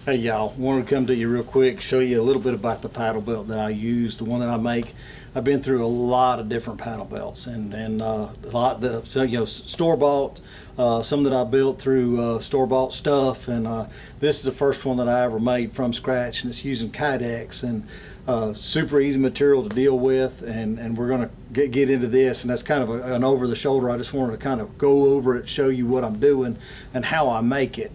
Hey y'all, wanted to come to you real quick, show you a little bit about the paddle belt that I use, the one that I make. I've been through a lot of different paddle belts and a lot that, store bought, some that I built through store bought stuff, and this is the first one that I ever made from scratch, and it's using Kydex, and super easy material to deal with, and we're going to get into this, and that's kind of an over the shoulder. I just wanted to kind of go over it, show you what I'm doing and how I make it.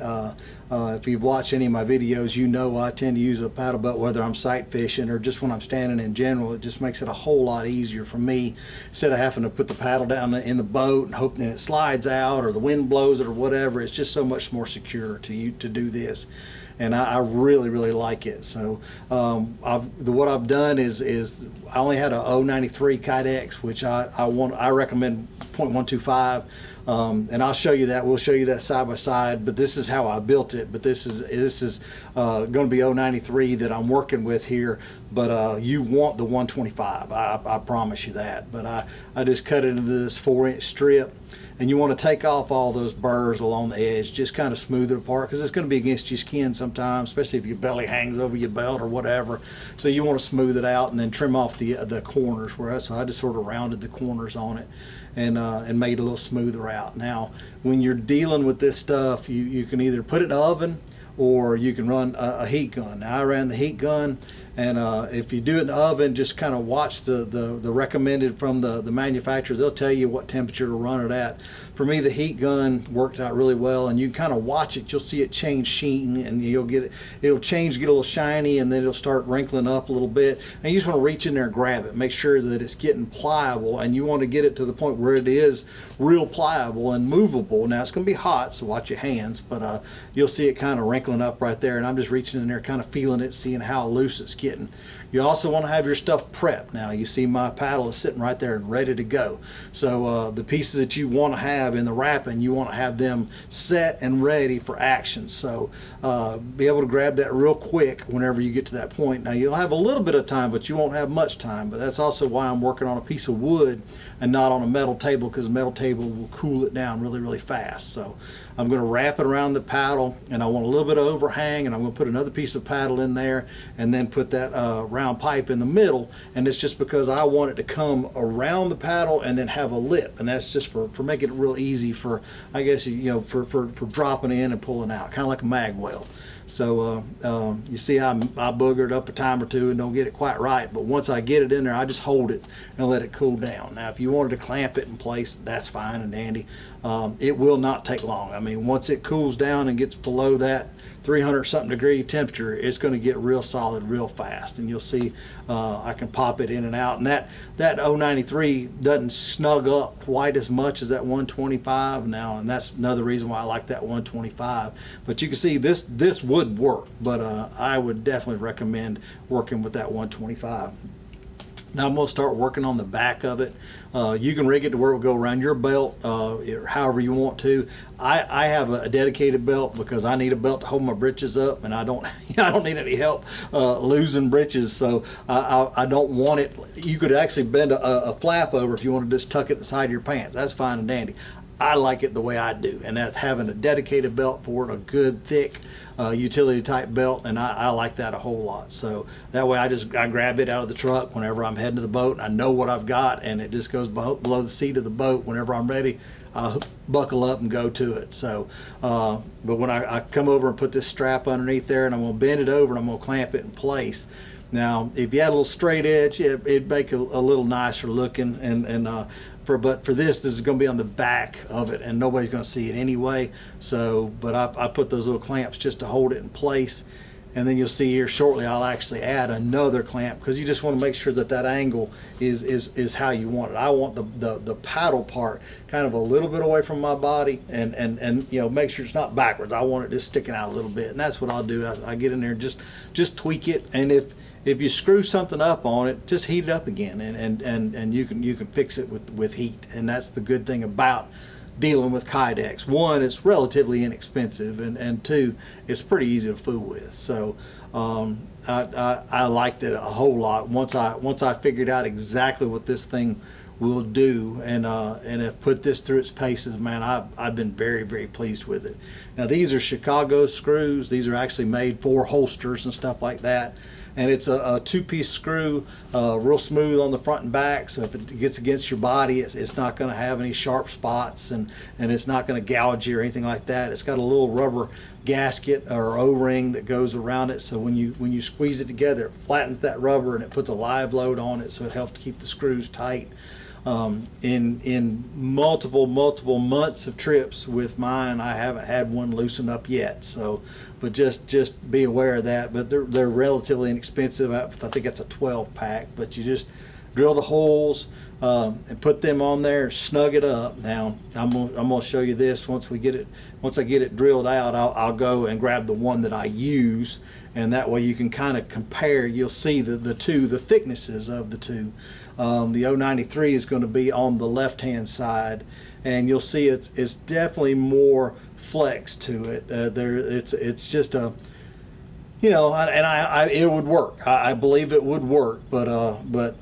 If you've watched any of my videos, you know I tend to use a paddle belt whether I'm sight fishing or just when I'm standing in general. It just makes it a whole lot easier for me instead of having to put the paddle down in the boat and hoping that it slides out or the wind blows it or whatever. It's just so much more secure to do this, and I really like it. So what I've done is I only had a 093 Kydex, which I recommend 0.125. And I'll show you that. We'll show you that side by side. But this is how I built it. But this is going to be 093 that I'm working with here. But you want the 125. I promise you that. But I just cut it into this 4-inch strip. And you want to take off all those burrs along the edge, just kind of smooth it apart, because it's going to be against your skin sometimes, especially if your belly hangs over your belt or whatever. So you want to smooth it out and then trim off the corners. So I just sort of rounded the corners on it and made it a little smoother out. Now, when you're dealing with this stuff, you can either put it in the oven or you can run a heat gun. Now I ran the heat gun, and if you do it in the oven, just kind of watch the recommended from the manufacturer. They'll tell you what temperature to run it at. For me, the heat gun worked out really well, and you can kind of watch it. You'll see it change sheen, and it'll change, get a little shiny, and then it'll start wrinkling up a little bit. And you just want to reach in there and grab it, make sure that it's getting pliable, and you want to get it to the point where it is real pliable and movable. Now it's going to be hot, so watch your hands, but you'll see it kind of wrinkling up right there, and I'm just reaching in there, kind of feeling it, seeing how loose it's getting. You also want to have your stuff prepped. Now you see my paddle is sitting right there and ready to go. So the pieces that you want to have in the wrapping, you want to have them set and ready for action. So be able to grab that real quick whenever you get to that point. Now you'll have a little bit of time, but you won't have much time. But that's also why I'm working on a piece of wood and not on a metal table, because a metal table will cool it down really fast. So I'm going to wrap it around the paddle, and I want a little bit of overhang, and I'm going to put another piece of paddle in there and then put that round pipe in the middle. And it's just because I want it to come around the paddle and then have a lip, and that's just for making it real easy for, I guess, for dropping in and pulling out, kind of like a mag weld. So you see I boogered up a time or two and don't get it quite right, but once I get it in there, I just hold it and let it cool down. Now if you wanted to clamp it in place, that's fine and dandy. It will not take long. I mean, once it cools down and gets below that 300 something degree temperature, it's going to get real solid real fast, and you'll see I can pop it in and out. And that 093 doesn't snug up quite as much as that 125 now, and that's another reason why I like that 125. But you can see this would work, but I would definitely recommend working with that 125. Now I'm going to start working on the back of it. You can rig it to where it will go around your belt, however you want to. I have a dedicated belt because I need a belt to hold my britches up, and I don't I don't need any help losing britches, so I don't want it. You could actually bend a flap over if you want to just tuck it inside of your pants. That's fine and dandy. I like it the way I do, and that's having a dedicated belt for it, a good thick utility type belt, and I like that a whole lot. So that way I grab it out of the truck whenever I'm heading to the boat, and I know what I've got, and it just goes below the seat of the boat. Whenever I'm ready, I'll buckle up and go to it. So but when I come over and put this strap underneath there, and I'm going to bend it over and I'm going to clamp it in place. Now if you had a little straight edge, it'd make a little nicer looking, but for this is going to be on the back of it, and nobody's going to see it anyway. So, but I put those little clamps just to hold it in place, and then you'll see here shortly I'll actually add another clamp, because you just want to make sure that angle is how you want it. I want the paddle part kind of a little bit away from my body, and make sure it's not backwards. I want it just sticking out a little bit, and that's what I'll do. I get in there and just tweak it, and if you screw something up on it, just heat it up again, and you can fix it with heat. And that's the good thing about dealing with Kydex. One, it's relatively inexpensive, and two, it's pretty easy to fool with. So I liked it a whole lot once I figured out exactly what this thing will do, and have put this through its paces. Man, I've been very, very pleased with it. Now these are Chicago screws. These are actually made for holsters and stuff like that. And it's a two-piece screw, real smooth on the front and back, so if it gets against your body, it's not going to have any sharp spots, and it's not going to gouge you or anything like that. It's got a little rubber gasket or O-ring that goes around it, so when you squeeze it together, it flattens that rubber and it puts a live load on it, so it helps to keep the screws tight. In multiple months of trips with mine, I haven't had one loosen up yet. So, but just be aware of that. But they're relatively inexpensive. I think it's a 12 pack. But you just drill the holes and put them on there, snug it up. Now I'm gonna show you this once I get it drilled out. I'll go and grab the one that I use, and that way you can kind of compare. You'll see the thicknesses of the two. The 093 is going to be on the left-hand side, and you'll see it's definitely more flex to it. It's just a, and it would work. I believe it would work, but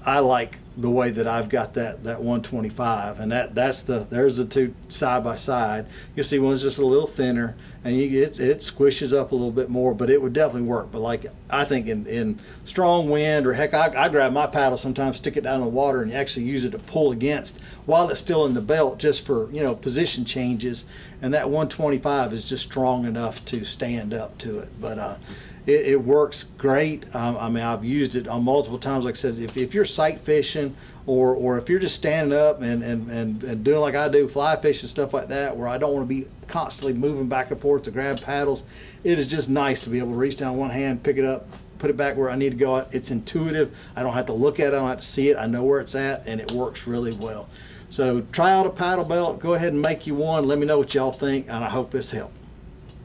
I like the way that I've got that 125, and there's the two side by side. You'll see one's just a little thinner, and it squishes up a little bit more, but it would definitely work. But like I think in strong wind, or heck, I grab my paddle sometimes, stick it down in the water, and actually use it to pull against while it's still in the belt, just for position changes. And that 125 is just strong enough to stand up to it. But it works great. I mean, I've used it on multiple times. Like I said, if you're sight fishing, or if you're just standing up and doing like I do, fly fishing, stuff like that, where I don't want to be constantly moving back and forth to grab paddles, it is just nice to be able to reach down one hand, pick it up, put it back where I need to go. It's intuitive. I don't have to look at it. I don't have to see it. I know where it's at, and it works really well. So try out a paddle belt. Go ahead and make you one. Let me know what y'all think, and I hope this helped.